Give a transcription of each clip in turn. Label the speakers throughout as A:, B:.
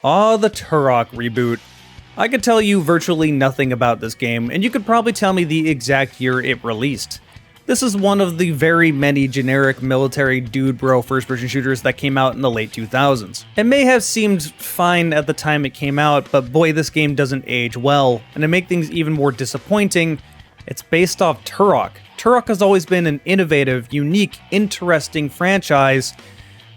A: Ah, the Turok reboot. I could tell you virtually nothing about this game, and you could probably tell me the exact year it released. This is one of the very many generic military dude bro first-person shooters that came out in the late 2000s. It may have seemed fine at the time it came out, but boy, this game doesn't age well, and to make things even more disappointing, it's based off Turok. Turok has always been an innovative, unique, interesting franchise,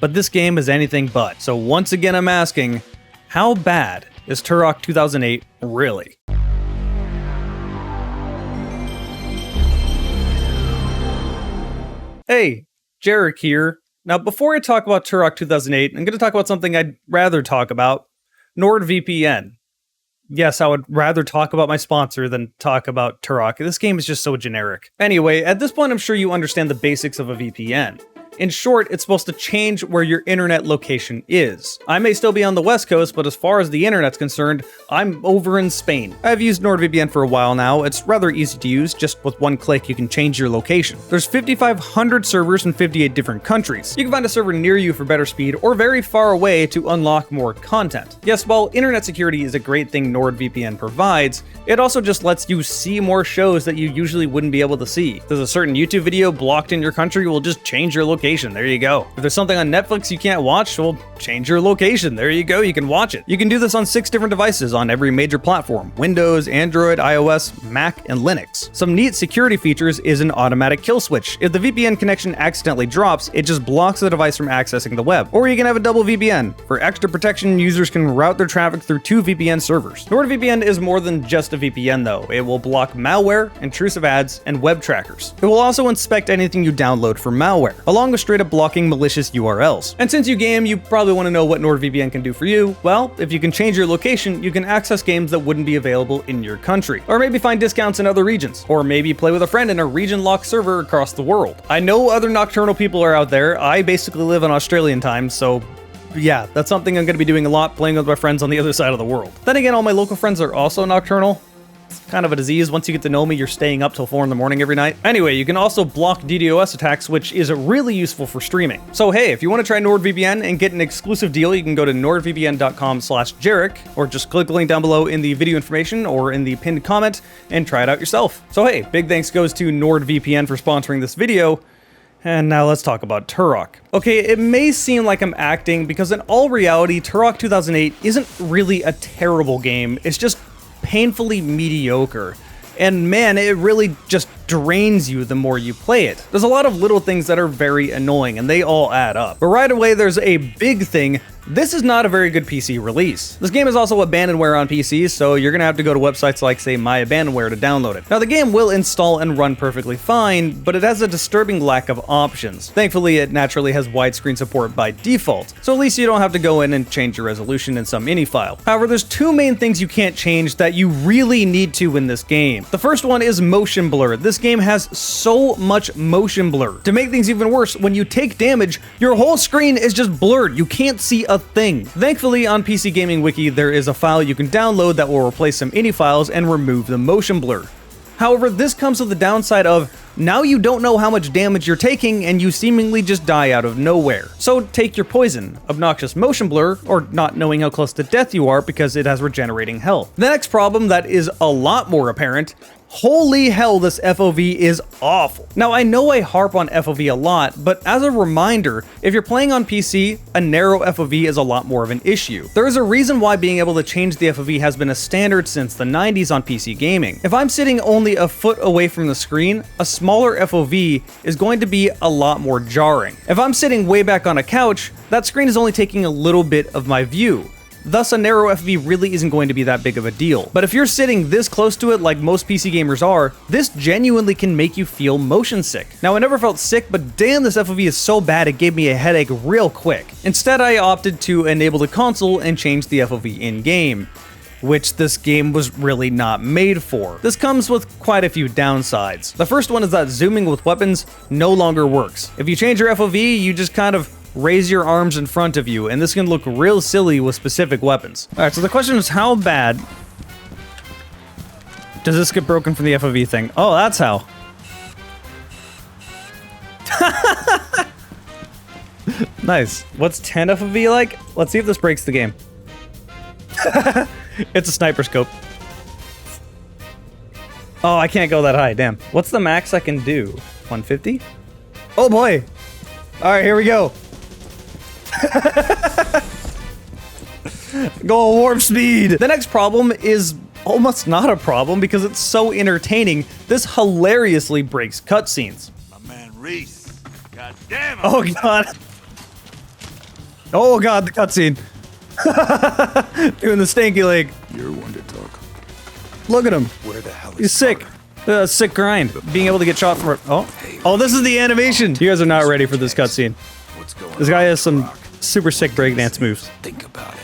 A: but this game is anything but. So once again I'm asking, how bad is Turok 2008 really? Hey, Jarek here. Now before I talk about Turok 2008, I'm going to talk about something I'd rather talk about, NordVPN. Yes, I would rather talk about my sponsor than talk about Turok. This game is just so generic. Anyway, at this point I'm sure you understand the basics of a VPN. In short, it's supposed to change where your internet location is. I may still be on the West Coast, but as far as the internet's concerned, I'm over in Spain. I've used NordVPN for a while now. It's rather easy to use. Just with one click, you can change your location. There's 5,500 servers in 58 different countries. You can find a server near you for better speed or very far away to unlock more content. Yes, while internet security is a great thing NordVPN provides, it also just lets you see more shows that you usually wouldn't be able to see. If there's a certain YouTube video blocked in your country, we'll just change your location. There you go. If there's something on Netflix you can't watch, well, change your location. There you go. You can watch it. You can do this on 6 different devices on every major platform: Windows, Android, iOS, Mac, and Linux. Some neat security features is an automatic kill switch. If the VPN connection accidentally drops, it just blocks the device from accessing the web. Or you can have a double VPN. For extra protection, users can route their traffic through 2 VPN servers. NordVPN is more than just a VPN though. It will block malware, intrusive ads, and web trackers. It will also inspect anything you download for malware, along with straight up blocking malicious URLs. And since you game, you probably want to know what NordVPN can do for you. Well, if you can change your location, you can access games that wouldn't be available in your country. Or maybe find discounts in other regions. Or maybe play with a friend in a region-locked server across the world. I know other nocturnal people are out there. I basically live on Australian time, so yeah, that's something I'm going to be doing a lot, playing with my friends on the other side of the world. Then again, all my local friends are also nocturnal. Kind of a disease. Once you get to know me, you're staying up till 4 in the morning every night. Anyway, you can also block DDoS attacks, which is really useful for streaming. So hey, if you want to try NordVPN and get an exclusive deal, you can go to nordvpn.com/Jarek, or just click the link down below in the video information or in the pinned comment and try it out yourself. So hey, big thanks goes to NordVPN for sponsoring this video. And now let's talk about Turok. Okay, it may seem like I'm acting because in all reality, Turok 2008 isn't really a terrible game. It's just painfully mediocre. And man, it really just drains you the more you play it. There's a lot of little things that are very annoying and they all add up. But right away, there's a big thing. This is not a very good PC release. This game is also abandonware on PCs, so you're gonna have to go to websites like, say, My Abandonware to download it. Now, the game will install and run perfectly fine, but it has a disturbing lack of options. Thankfully, it naturally has widescreen support by default, so at least you don't have to go in and change your resolution in some INI file. However, there's 2 main things you can't change that you really need to in this game. The first one is motion blur. This game has so much motion blur. To make things even worse, when you take damage, your whole screen is just blurred. You can't see a thing. Thankfully, on PC Gaming Wiki, there is a file you can download that will replace some INI files and remove the motion blur. However, this comes with the downside of now you don't know how much damage you're taking and you seemingly just die out of nowhere. So take your poison, obnoxious motion blur, or not knowing how close to death you are because it has regenerating health. The next problem that is a lot more apparent: holy hell, this FOV is awful. Now, I know I harp on FOV a lot, but as a reminder, if you're playing on PC, a narrow FOV is a lot more of an issue. There is a reason why being able to change the FOV has been a standard since the 90s on PC gaming. If I'm sitting only a foot away from the screen, a smaller FOV is going to be a lot more jarring. If I'm sitting way back on a couch, that screen is only taking a little bit of my view. Thus, a narrow FOV really isn't going to be that big of a deal. But if you're sitting this close to it like most PC gamers are, this genuinely can make you feel motion sick. Now, I never felt sick, but damn, this FOV is so bad it gave me a headache real quick. Instead, I opted to enable the console and change the FOV in-game, which this game was really not made for. This comes with quite a few downsides. The first one is that zooming with weapons no longer works. If you change your FOV, you just kind of raise your arms in front of you, and this can look real silly with specific weapons. Alright, so the question is, how bad does this get broken from the FOV thing? Oh, that's how. Nice. What's 10 FOV like? Let's see if this breaks the game. It's a sniper scope. Oh, I can't go that high, damn. What's the max I can do? 150? Oh boy! Alright, here we go. Go warp speed! The next problem is almost not a problem because it's so entertaining. This hilariously breaks cutscenes.
B: My man Reese. God damn it.
A: Oh god. Oh god, the cutscene. Doing the stanky leg.
C: You're one to talk.
A: Look at him.
C: Where the hell is
A: He's sick. Sick grind. Being able to get shot from. Oh,
C: Hey,
A: oh, this is the animation. You guys are not ready for this cutscene.
C: What's going
A: This guy
C: on,
A: has some
C: Turok?
A: super sick breakdance moves.
C: Think about it.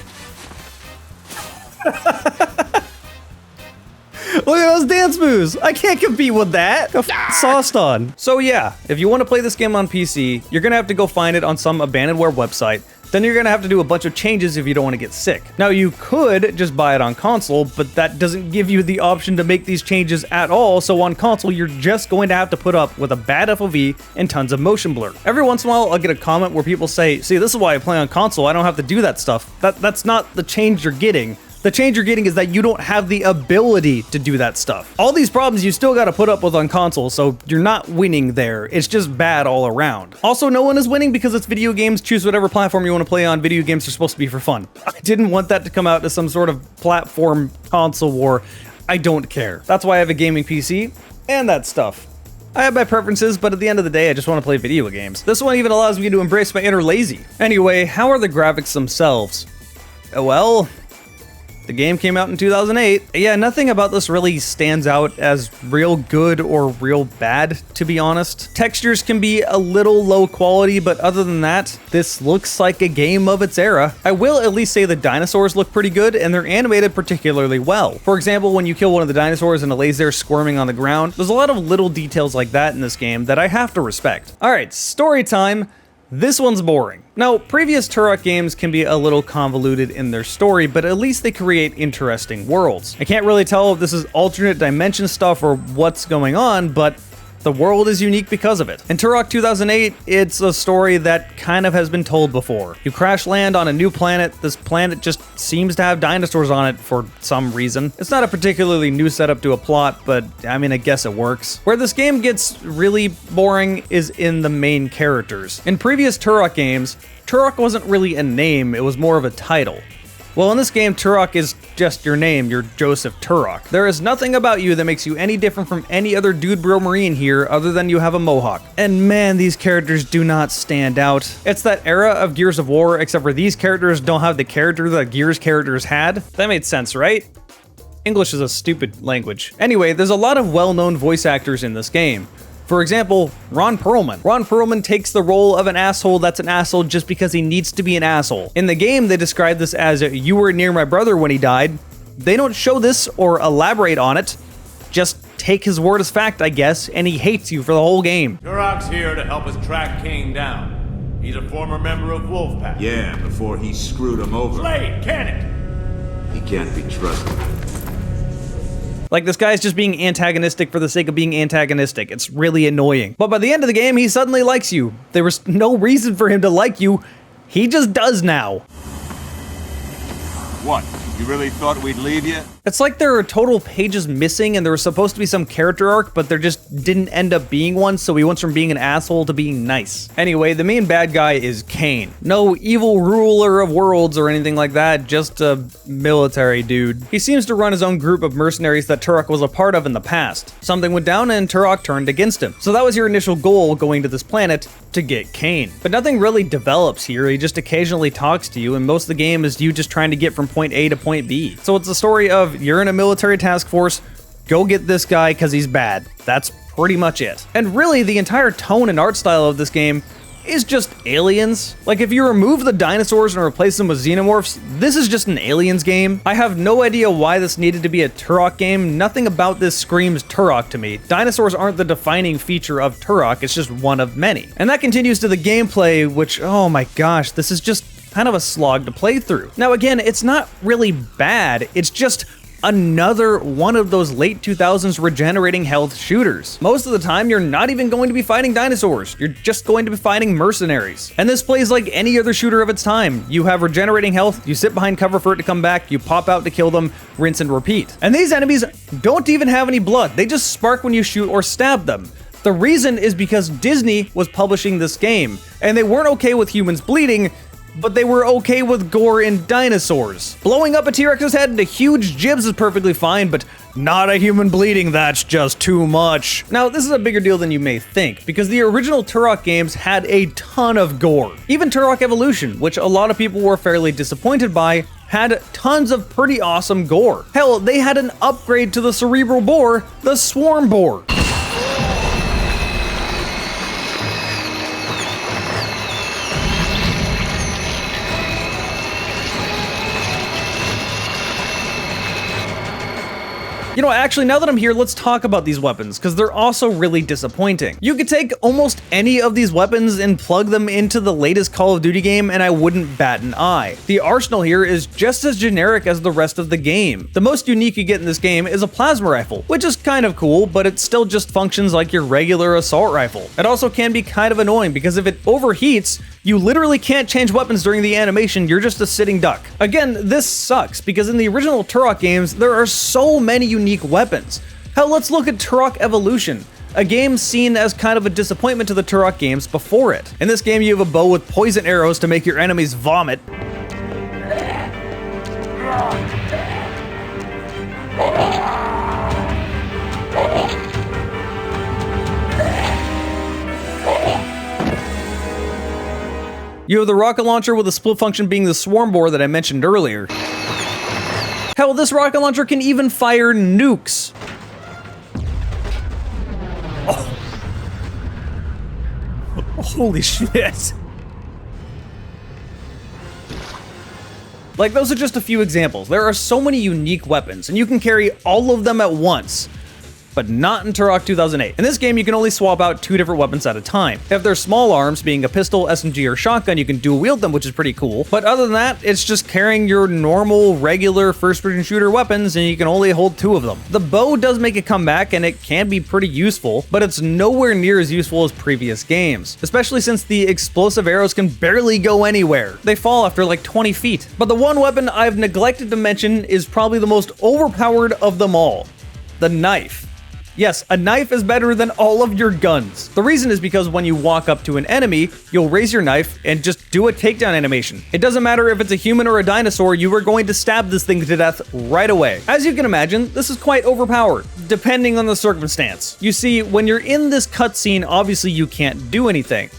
A: Look at those dance moves. I can't compete with that. Go sauced on. So yeah, if you want to play this game on PC, you're gonna have to go find it on some abandonware website. Then you're gonna have to do a bunch of changes if you don't want to get sick. Now you could just buy it on console, but that doesn't give you the option to make these changes at all, so on console you're just going to have to put up with a bad FOV and tons of motion blur. Every once in a while I'll get a comment where people say, see, this is why I play on console, I don't have to do that stuff. That's not the change you're getting. The change you're getting is that you don't have the ability to do that stuff. All these problems you still gotta put up with on console, so you're not winning there. It's just bad all around. Also, no one is winning because it's video games. Choose whatever platform you want to play on. Video games are supposed to be for fun. I didn't want that to come out as some sort of platform console war. I don't care. That's why I have a gaming PC and that stuff. I have my preferences, but at the end of the day, I just want to play video games. This one even allows me to embrace my inner lazy. Anyway, how are the graphics themselves? Well, the game came out in 2008. Yeah, nothing about this really stands out as real good or real bad, to be honest. Textures can be a little low quality, but other than that, this looks like a game of its era. I will at least say the dinosaurs look pretty good, and they're animated particularly well. For example, when you kill one of the dinosaurs and it lays there squirming on the ground, there's a lot of little details like that in this game that I have to respect. Alright, story time. This one's boring. Now, previous Turok games can be a little convoluted in their story, but at least they create interesting worlds. I can't really tell if this is alternate dimension stuff or what's going on, but the world is unique because of it. In Turok 2008, it's a story that kind of has been told before. You crash land on a new planet. This planet just seems to have dinosaurs on it for some reason. It's not a particularly new setup to a plot, but I mean, I guess it works. Where this game gets really boring is in the main characters. In previous Turok games, Turok wasn't really a name, it was more of a title. Well, in this game, Turok is just your name. You're Joseph Turok. There is nothing about you that makes you any different from any other dude bro marine here other than you have a mohawk. And man, these characters do not stand out. It's that era of Gears of War, except for these characters don't have the character that Gears characters had. That made sense, right? English is a stupid language. Anyway, there's a lot of well-known voice actors in this game. For example, Ron Perlman. Ron Perlman takes the role of an asshole that's an asshole just because he needs to be an asshole. In the game, they describe this as, you were near my brother when he died. They don't show this or elaborate on it. Just take his word as fact, I guess, and he hates you for the whole game.
B: Turok's here to help us track King down. He's a former member of Wolfpack.
D: Yeah, before he screwed him over.
B: Blade, can it?
D: He can't be trusted.
A: Like, this guy's just being antagonistic for the sake of being antagonistic. It's really annoying. But by the end of the game, he suddenly likes you. There was no reason for him to like you. He just does now.
B: What? You really thought we'd leave you?
A: It's like there are total pages missing and there was supposed to be some character arc, but there just didn't end up being one, so he went from being an asshole to being nice. Anyway, the main bad guy is Kane. No evil ruler of worlds or anything like that, just a military dude. He seems to run his own group of mercenaries that Turok was a part of in the past. Something went down and Turok turned against him. So that was your initial goal going to this planet, to get Kane. But nothing really develops here, he just occasionally talks to you, and most of the game is you just trying to get from point A to point B. So it's a story of, you're in a military task force, go get this guy because he's bad. That's pretty much it. And really, the entire tone and art style of this game is just aliens. Like, if you remove the dinosaurs and replace them with xenomorphs, this is just an aliens game. I have no idea why this needed to be a Turok game. Nothing about this screams Turok to me. Dinosaurs aren't the defining feature of Turok, it's just one of many. And that continues to the gameplay, which, oh my gosh, this is just kind of a slog to play through. Now again, it's not really bad, it's just another one of those late 2000s regenerating health shooters. Most of the time, you're not even going to be fighting dinosaurs. You're just going to be fighting mercenaries. And this plays like any other shooter of its time. You have regenerating health, you sit behind cover for it to come back, you pop out to kill them, rinse and repeat. And these enemies don't even have any blood. They just spark when you shoot or stab them. The reason is because Disney was publishing this game, and they weren't okay with humans bleeding, but they were okay with gore in dinosaurs. Blowing up a T-Rex's head into huge jibs is perfectly fine, but not a human bleeding, that's just too much. Now, this is a bigger deal than you may think, because the original Turok games had a ton of gore. Even Turok Evolution, which a lot of people were fairly disappointed by, had tons of pretty awesome gore. Hell, they had an upgrade to the cerebral boar, the Swarm Boar. You know, actually, now that I'm here, let's talk about these weapons, because they're also really disappointing. You could take almost any of these weapons and plug them into the latest Call of Duty game, and I wouldn't bat an eye. The arsenal here is just as generic as the rest of the game. The most unique you get in this game is a plasma rifle, which is kind of cool, but it still just functions like your regular assault rifle. It also can be kind of annoying, because if it overheats, you literally can't change weapons during the animation, you're just a sitting duck. Again, this sucks, because in the original Turok games, there are so many unique weapons. Hell, let's look at Turok Evolution, a game seen as kind of a disappointment to the Turok games before it. In this game, you have a bow with poison arrows to make your enemies vomit. You have the rocket launcher with a split function being the Swarm Boar that I mentioned earlier. Hell, this rocket launcher can even fire nukes. Oh. Holy shit. Like, those are just a few examples. There are so many unique weapons, and you can carry all of them at once. But not in Turok 2008. In this game, you can only swap out 2 different weapons at a time. If they're small arms, being a pistol, SMG, or shotgun, you can dual wield them, which is pretty cool. But other than that, it's just carrying your normal, regular first-person shooter weapons, and you can only hold 2 of them. The bow does make a comeback, and it can be pretty useful, but it's nowhere near as useful as previous games, especially since the explosive arrows can barely go anywhere. They fall after like 20 feet. But the one weapon I've neglected to mention is probably the most overpowered of them all: the knife. Yes, a knife is better than all of your guns. The reason is because when you walk up to an enemy, you'll raise your knife and just do a takedown animation. It doesn't matter if it's a human or a dinosaur, you are going to stab this thing to death right away. As you can imagine, this is quite overpowered, depending on the circumstance. You see, when you're in this cutscene, obviously you can't do anything.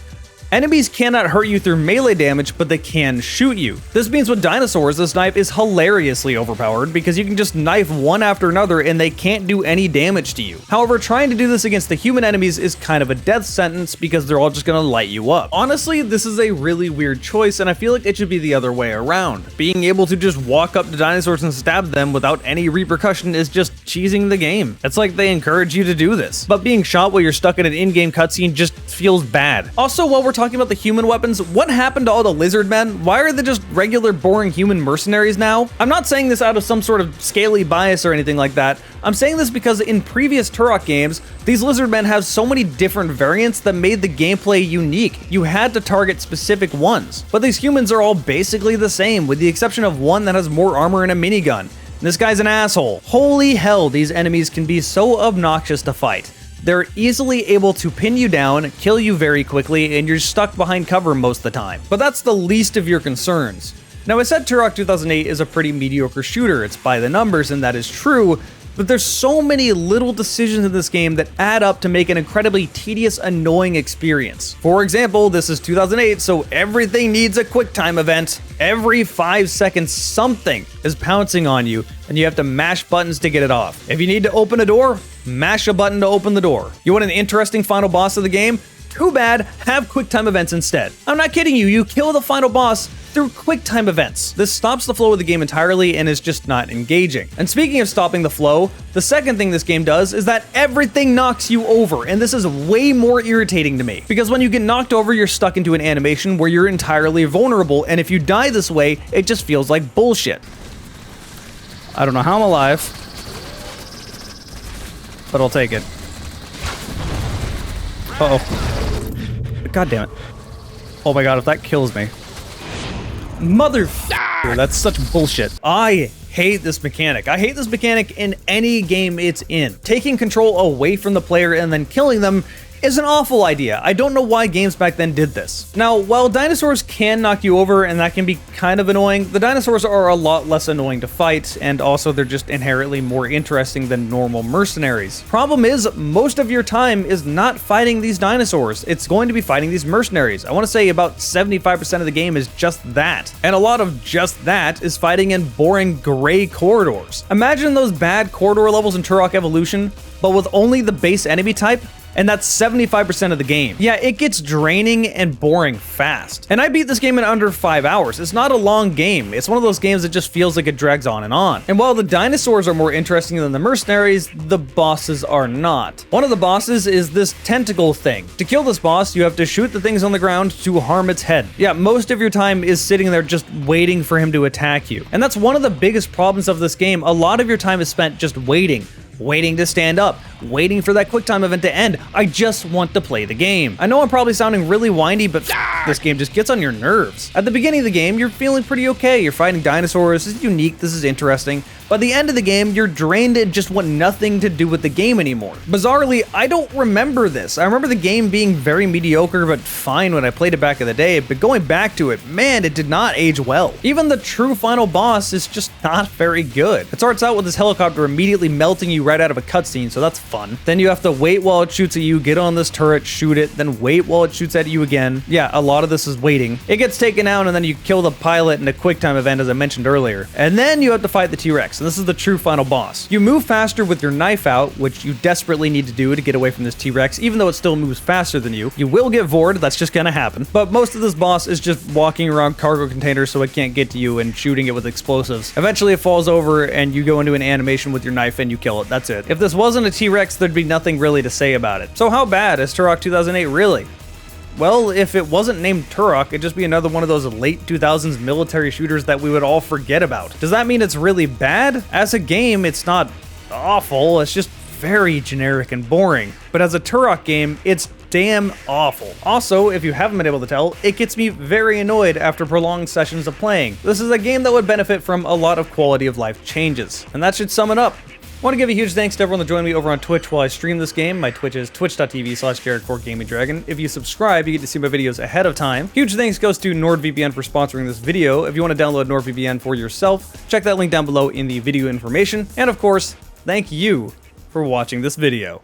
A: Enemies cannot hurt you through melee damage, but they can shoot you. This means with dinosaurs, this knife is hilariously overpowered because you can just knife one after another and they can't do any damage to you. However, trying to do this against the human enemies is kind of a death sentence because they're all just gonna light you up. Honestly, this is a really weird choice, and I feel like it should be the other way around. Being able to just walk up to dinosaurs and stab them without any repercussion is just cheesing the game. It's like they encourage you to do this. But being shot while you're stuck in an in-game cutscene just feels bad. Also, while we're talking about the human weapons, what happened to all the lizard men? Why are they just regular boring human mercenaries now? I'm not saying this out of some sort of scaly bias or anything like that. I'm saying this because in previous Turok games, these lizard men have so many different variants that made the gameplay unique. You had to target specific ones. But these humans are all basically the same, with the exception of one that has more armor and a minigun. And this guy's an asshole. Holy hell, these enemies can be so obnoxious to fight. They're easily able to pin you down, kill you very quickly, and you're stuck behind cover most of the time. But that's the least of your concerns. Now, I said Turok 2008 is a pretty mediocre shooter. It's by the numbers, and that is true, but there's so many little decisions in this game that add up to make an incredibly tedious, annoying experience. For example, this is 2008, so everything needs a QuickTime event. Every 5 seconds, something is pouncing on you, and you have to mash buttons to get it off. If you need to open a door, mash a button to open the door. You want an interesting final boss of the game? Too bad, have QuickTime events instead. I'm not kidding you, you kill the final boss through QuickTime events. This stops the flow of the game entirely and is just not engaging. And speaking of stopping the flow, the second thing this game does is that everything knocks you over, and this is way more irritating to me. Because when you get knocked over, you're stuck into an animation where you're entirely vulnerable, and if you die this way, it just feels like bullshit. I don't know how I'm alive, but I'll take it. Uh-oh. God damn it. Oh my god, if that kills me. Motherfucker, that's such bullshit. I hate this mechanic. I hate this mechanic in any game it's in. Taking control away from the player and then killing them is an awful idea. I don't know why games back then did this. Now, while dinosaurs can knock you over and that can be kind of annoying, the dinosaurs are a lot less annoying to fight, and also they're just inherently more interesting than normal mercenaries. Problem is, most of your time is not fighting these dinosaurs. It's going to be fighting these mercenaries. I want to say about 75% of the game is just that. And a lot of just that is fighting in boring gray corridors. Imagine those bad corridor levels in Turok Evolution, but with only the base enemy type, and that's 75% of the game. Yeah, it gets draining and boring fast. And I beat this game in under 5 hours. It's not a long game. It's one of those games that just feels like it drags on and on. And while the dinosaurs are more interesting than the mercenaries, the bosses are not. One of the bosses is this tentacle thing. To kill this boss, you have to shoot the things on the ground to harm its head. Yeah, most of your time is sitting there just waiting for him to attack you. And that's one of the biggest problems of this game. A lot of your time is spent just waiting to stand up, waiting for that QuickTime event to end. I just want to play the game. I know I'm probably sounding really whiny, but this game just gets on your nerves. At the beginning of the game, you're feeling pretty okay. You're fighting dinosaurs. This is unique. This is interesting. By the end of the game, you're drained and just want nothing to do with the game anymore. Bizarrely, I don't remember this. I remember the game being very mediocre, but fine when I played it back in the day, but going back to it, man, it did not age well. Even the true final boss is just not very good. It starts out with this helicopter immediately melting you right out of a cutscene, so that's fun. Then you have to wait while it shoots at you, get on this turret, shoot it, then wait while it shoots at you again. Yeah, a lot of this is waiting. It gets taken out, and then you kill the pilot in a QuickTime event, as I mentioned earlier. And then you have to fight the T-Rex. And this is the true final boss. You move faster with your knife out, which you desperately need to do to get away from this T-Rex, even though it still moves faster than you. You will get vored, that's just gonna happen. But most of this boss is just walking around cargo containers so it can't get to you and shooting it with explosives. Eventually it falls over and you go into an animation with your knife and you kill it. That's it. If this wasn't a T-Rex, there'd be nothing really to say about it. So how bad is Turok 2008 really? Well, if it wasn't named Turok, it'd just be another one of those late 2000s military shooters that we would all forget about. Does that mean it's really bad? As a game, it's not awful, it's just very generic and boring. But as a Turok game, it's damn awful. Also, if you haven't been able to tell, it gets me very annoyed after prolonged sessions of playing. This is a game that would benefit from a lot of quality of life changes. And that should sum it up. I want to give a huge thanks to everyone that joined me over on Twitch while I stream this game. My Twitch is twitch.tv/JaredCoreGamingDragon. If you subscribe, you get to see my videos ahead of time. Huge thanks goes to NordVPN for sponsoring this video. If you want to download NordVPN for yourself, check that link down below in the video information. And of course, thank you for watching this video.